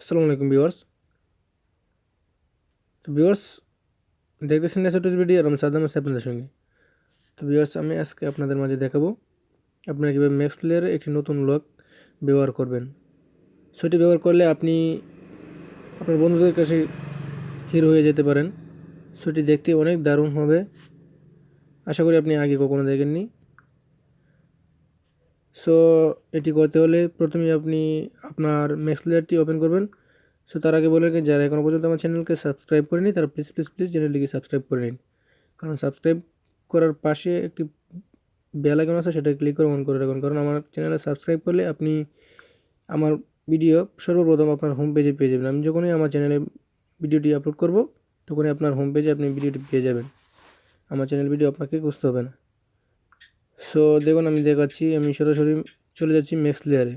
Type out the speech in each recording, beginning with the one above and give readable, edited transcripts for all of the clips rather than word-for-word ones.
আসসালামু আলাইকুম ভিউয়ার্স। তো ভিউয়ার্স, দেখতেছেন নেসোটিস ভিডিও আর আমি সাদ্দাম আছি আপনাদের সঙ্গে। তো ভিউয়ার্স, আমি আজকে আপনাদের মাঝে দেখাবো আপনারা কীভাবে ম্যাক্স প্লেয়ারে একটি নতুন লক ব্যবহার করবেন। সেটি ব্যবহার করলে আপনি আপনার বন্ধুদের কাছে হিরো হয়ে যেতে পারেন। সেটি দেখতে অনেক দারুণ হবে, আশা করি আপনি আগে কখনো দেখেননি। সো এটি করতে হলে প্রথমে আপনি আপনার ম্যাক্স প্লেয়ারটি ওপেন করবেন। সো তার আগে বলে রাখি, যারা এখনও পর্যন্ত আমার চ্যানেলকে সাবস্ক্রাইব করেনি তারা প্লিজ প্লিজ প্লিজ চ্যানেলটিকে সাবস্ক্রাইব করে নিন। কারণ সাবস্ক্রাইব করার পাশে একটি বেল আইকন আছে, সেটা ক্লিক করে অন করে রাখুন। কারণ আমার চ্যানেলে সাবস্ক্রাইব করলে আপনি আমার ভিডিও সর্বপ্রথম আপনার হোম পেজে পেয়ে যাবেন। আমি যখনই আমার চ্যানেলে ভিডিওটি আপলোড করব তখনই আপনার হোম পেজে আপনি ভিডিওটি পেয়ে যাবেন। আমার চ্যানেল ভিডিও আপনাকে খুঁজতে হবে না। সো দেখুন, আমি দেখাচ্ছি। আমি সরাসরি চলে যাচ্ছি ম্যাক্স প্লেয়ারে।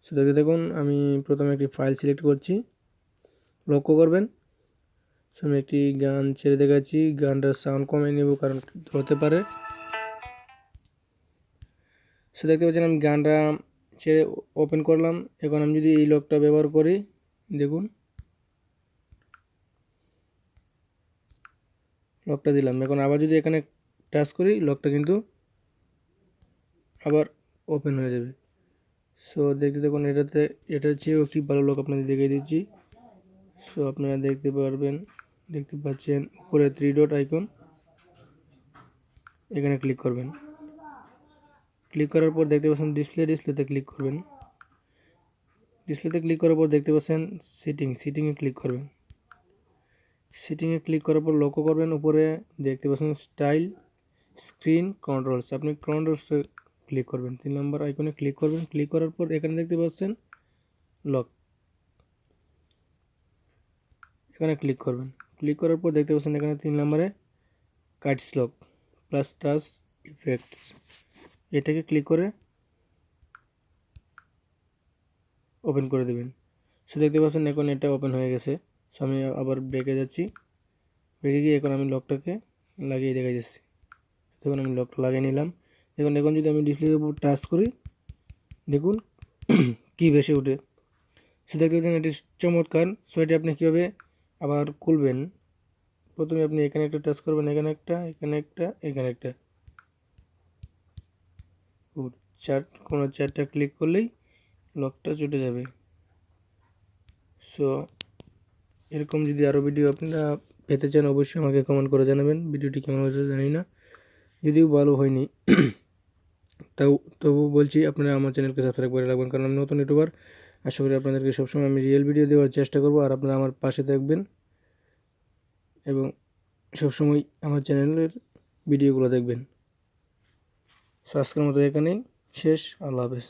সো দেখুন, আমি প্রথমে একটি ফাইল সিলেক্ট করছি। লক্ষ্য করবেন, সো আমি একটি গান ছেড়ে দেখাচ্ছি। গানটার সাউন্ড কমিয়ে নেব কারণ হতে পারে। সো দেখতে পাচ্ছেন আমি গানটা ছেড়ে ওপেন করলাম। এখন আমি যদি এই লকটা ব্যবহার করি, দেখুন লকটা দিলাম। এখন আবার যদি এখানে টাচ করি, লকটা কিন্তু আবার ওপেন হয়ে যাবে। সো দেখতে দেখুন, এটার চেয়েও একটি ভালো লক আপনাদের দেখিয়ে দিচ্ছি। সো আপনারা দেখতে পাচ্ছেন উপরে 3 ডট আইকন, এখানে ক্লিক করবেন। ক্লিক করার পর দেখতে পাচ্ছেন ডিসপ্লেতে ক্লিক করবেন। ডিসপ্লেতে ক্লিক করার পর দেখতে পাচ্ছেন সিটিংয়ে ক্লিক করবেন। সিটিংয়ে ক্লিক করার পর লক্ষ্য করবেন উপরে দেখতে পাচ্ছেন স্টাইল স্ক্রিন কন্ট্রোলস। আপনি কন্ট্রোলসে ক্লিক করবেন, 3 নম্বর আইকনে ক্লিক করবেন। ক্লিক করার পর এখানে দেখতে পাচ্ছেন লক, এখানে ক্লিক করবেন। ক্লিক করার পর দেখতে পাচ্ছেন এখানে 3 নম্বরে Katz lock plus touch effects, এটাকে ক্লিক করে ওপেন করে দেবেন। সো দেখতে পাচ্ছেন এখন এটা ওপেন হয়ে গেছে। সো আমি আবার ব্রেকে যাচ্ছি। ব্রেকে গিয়ে এখন আমি লকটাকে লাগিয়ে দেখা যাচ্ছি। দেখুন আমি লকটা লাগিয়ে নিলাম। এখন যদি আমি ডিসপ্লের উপর টাচ করি, দেখুন কি ভেসে ওঠে। সো দেখতে পাচ্ছেন এটি চমৎকার। সো এটি আপনি কীভাবে আবার খুলবেন, প্রথমে আপনি এখানে একটা টাচ করবেন, এখানে একটা, এখানে একটা, এখানে একটা, কোনো চারটা ক্লিক করলেই লকটা চটে যাবে। সো এরকম যদি আরও ভিডিও আপনারা পেতে চান অবশ্যই আমাকে কমেন্ট করে জানাবেন। ভিডিওটি কেমন হয়েছে জানি না, যদিও ভালো হয়নি তবু বলছি আপনারা আমার চ্যানেলকে সাবস্ক্রাইব করে রাখবেন, কারণ আমি নতুন ইউটিউবার। আশা করি আপনাদেরকে সবসময় আমি রিয়েল ভিডিও দেওয়ার চেষ্টা করব, আর আপনারা আমার পাশে থাকবেন এবং সবসময় আমার চ্যানেলের ভিডিওগুলো দেখবেন। সো আজকের মতো এখানেই শেষ। আল্লাহ হাফেজ।